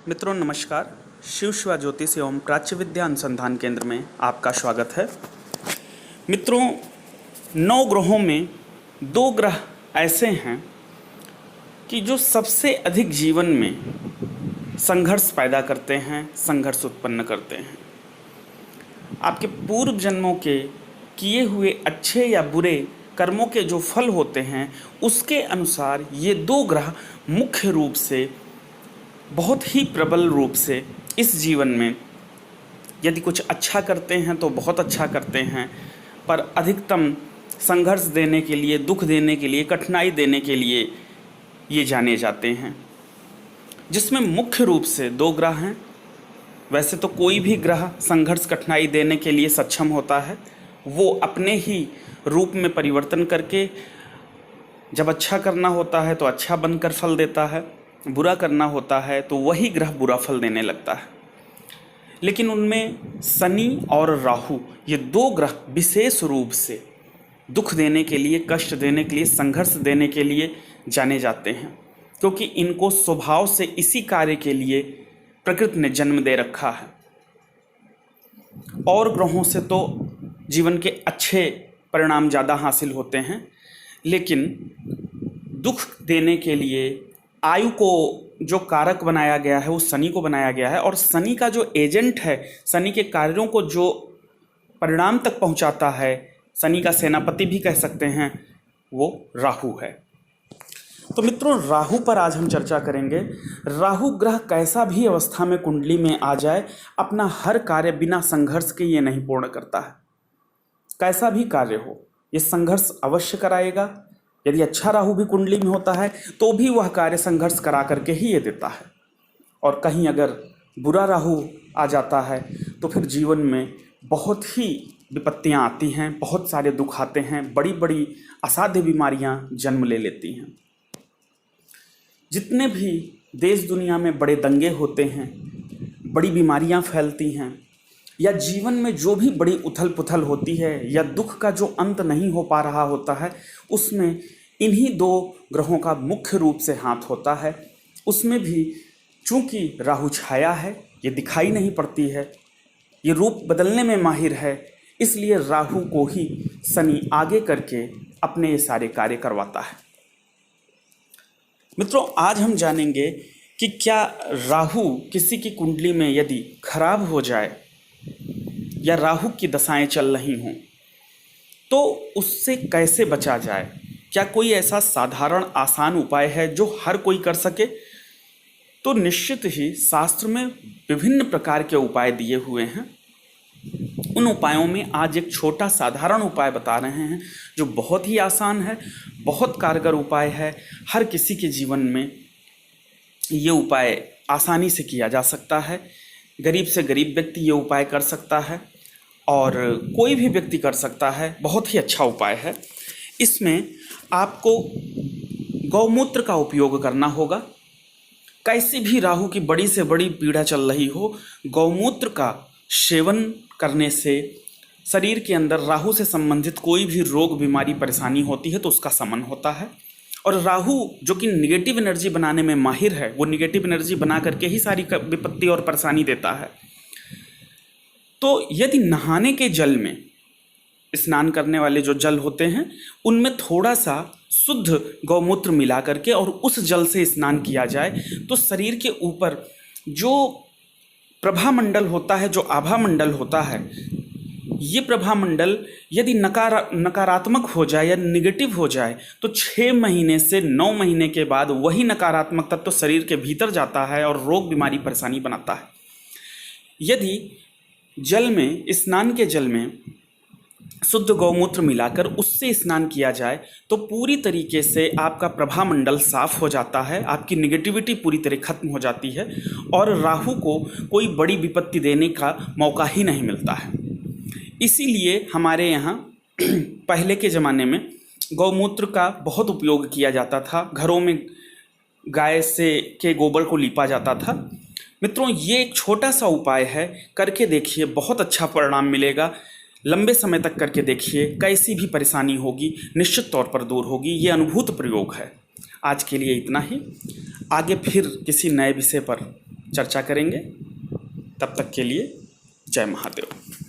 मित्रों नमस्कार। शिव शिवा ज्योतिष एवं प्राच्य विद्या अनुसंधान केंद्र में आपका स्वागत है। मित्रों, 9 ग्रहों में 2 ग्रह ऐसे हैं कि जो सबसे अधिक जीवन में संघर्ष पैदा करते हैं, संघर्ष उत्पन्न करते हैं। आपके पूर्व जन्मों के किए हुए अच्छे या बुरे कर्मों के जो फल होते हैं उसके अनुसार ये 2 ग्रह मुख्य रूप से, बहुत ही प्रबल रूप से इस जीवन में यदि कुछ अच्छा करते हैं तो बहुत अच्छा करते हैं, पर अधिकतम संघर्ष देने के लिए, दुख देने के लिए, कठिनाई देने के लिए ये जाने जाते हैं। जिसमें मुख्य रूप से 2 ग्रह हैं। वैसे तो कोई भी ग्रह संघर्ष कठिनाई देने के लिए सक्षम होता है, वो अपने ही रूप में परिवर्तन करके जब अच्छा करना होता है तो अच्छा बनकर फल देता है, बुरा करना होता है तो वही ग्रह बुरा फल देने लगता है। लेकिन उनमें शनि और राहु, ये 2 ग्रह विशेष रूप से दुख देने के लिए, कष्ट देने के लिए, संघर्ष देने के लिए जाने जाते हैं, क्योंकि इनको स्वभाव से इसी कार्य के लिए प्रकृति ने जन्म दे रखा है। और ग्रहों से तो जीवन के अच्छे परिणाम ज़्यादा हासिल होते हैं, लेकिन दुख देने के लिए आयु को जो कारक बनाया गया है वो शनि को बनाया गया है, और शनि का जो एजेंट है, शनि के कार्यों को जो परिणाम तक पहुंचाता है, शनि का सेनापति भी कह सकते हैं, वो राहु है। तो मित्रों, राहु पर आज हम चर्चा करेंगे। राहु ग्रह कैसा भी अवस्था में कुंडली में आ जाए, अपना हर कार्य बिना संघर्ष के ये नहीं पूर्ण करता है। कैसा भी कार्य हो, ये संघर्ष अवश्य कराएगा। यदि अच्छा राहु भी कुंडली में होता है तो भी वह कार्य संघर्ष करा करके ही ये देता है। और कहीं अगर बुरा राहु आ जाता है तो फिर जीवन में बहुत ही विपत्तियां आती हैं, बहुत सारे दुख आते हैं, बड़ी बड़ी असाध्य बीमारियां जन्म ले लेती हैं। जितने भी देश दुनिया में बड़े दंगे होते हैं, बड़ी बीमारियां फैलती हैं, या जीवन में जो भी बड़ी उथल पुथल होती है, या दुख का जो अंत नहीं हो पा रहा होता है, उसमें इन्हीं 2 ग्रहों का मुख्य रूप से हाथ होता है। उसमें भी चूंकि राहु छाया है, ये दिखाई नहीं पड़ती है, ये रूप बदलने में माहिर है, इसलिए राहु को ही शनि आगे करके अपने ये सारे कार्य करवाता है। मित्रों, आज हम जानेंगे कि क्या राहु किसी की कुंडली में यदि खराब हो जाए या राहु की दशाएं चल रही हों तो उससे कैसे बचा जाए। क्या कोई ऐसा साधारण आसान उपाय है जो हर कोई कर सके? तो निश्चित ही शास्त्र में विभिन्न प्रकार के उपाय दिए हुए हैं। उन उपायों में आज एक छोटा साधारण उपाय बता रहे हैं जो बहुत ही आसान है, बहुत कारगर उपाय है। हर किसी के जीवन में ये उपाय आसानी से किया जा सकता है। गरीब से गरीब व्यक्ति ये उपाय कर सकता है और कोई भी व्यक्ति कर सकता है। बहुत ही अच्छा उपाय है। इसमें आपको गौमूत्र का उपयोग करना होगा। कैसी भी राहु की बड़ी से बड़ी पीड़ा चल रही हो, गौमूत्र का सेवन करने से शरीर के अंदर राहु से संबंधित कोई भी रोग, बीमारी, परेशानी होती है तो उसका शमन होता है। और राहु जो कि निगेटिव एनर्जी बनाने में माहिर है, वो निगेटिव एनर्जी बना करके ही सारी विपत्ति और परेशानी देता है। तो यदि नहाने के जल में, स्नान करने वाले जो जल होते हैं उनमें थोड़ा सा शुद्ध गौमूत्र मिला करके और उस जल से स्नान किया जाए तो शरीर के ऊपर जो प्रभामंडल होता है, जो आभामंडल होता है, ये प्रभामंडल यदि नकारात्मक हो जाए या निगेटिव हो जाए तो 6 महीने से 9 महीने के बाद वही नकारात्मक तत्व तो शरीर के भीतर जाता है और रोग, बीमारी, परेशानी बनाता है। यदि जल में, स्नान के जल में शुद्ध गौमूत्र मिलाकर उससे स्नान किया जाए तो पूरी तरीके से आपका प्रभामंडल साफ हो जाता है, आपकी निगेटिविटी पूरी तरह खत्म हो जाती है और राहु को कोई बड़ी विपत्ति देने का मौका ही नहीं मिलता है। इसीलिए हमारे यहाँ पहले के ज़माने में गौमूत्र का बहुत उपयोग किया जाता था। घरों में गाय से के गोबर को लीपा जाता था। मित्रों, ये एक छोटा सा उपाय है, करके देखिए, बहुत अच्छा परिणाम मिलेगा। लंबे समय तक करके देखिए, कैसी भी परेशानी होगी निश्चित तौर पर दूर होगी। ये अनुभूत प्रयोग है। आज के लिए इतना ही। आगे फिर किसी नए विषय पर चर्चा करेंगे। तब तक के लिए जय महादेव।